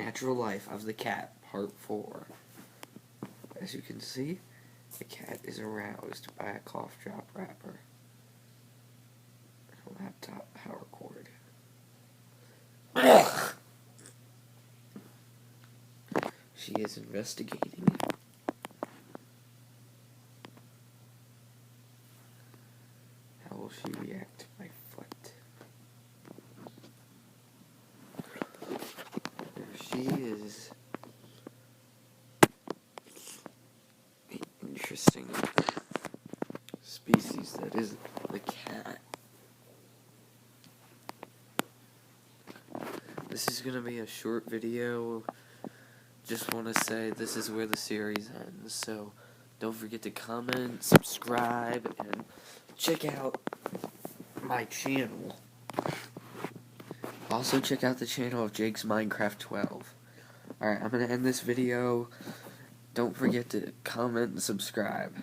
Natural Life of the Cat, Part 4. As you can see, the cat is aroused by a cough drop wrapper, a laptop power cord. She is investigating. How will she react to my foot? There she is. An interesting species that is the cat. This is gonna be a short video. Just want to say this is where the series ends, so don't forget to comment, subscribe, and check out my channel. Also check out the channel of Jake's Minecraft 12. Alright, I'm going to end this video. Don't forget to comment and subscribe.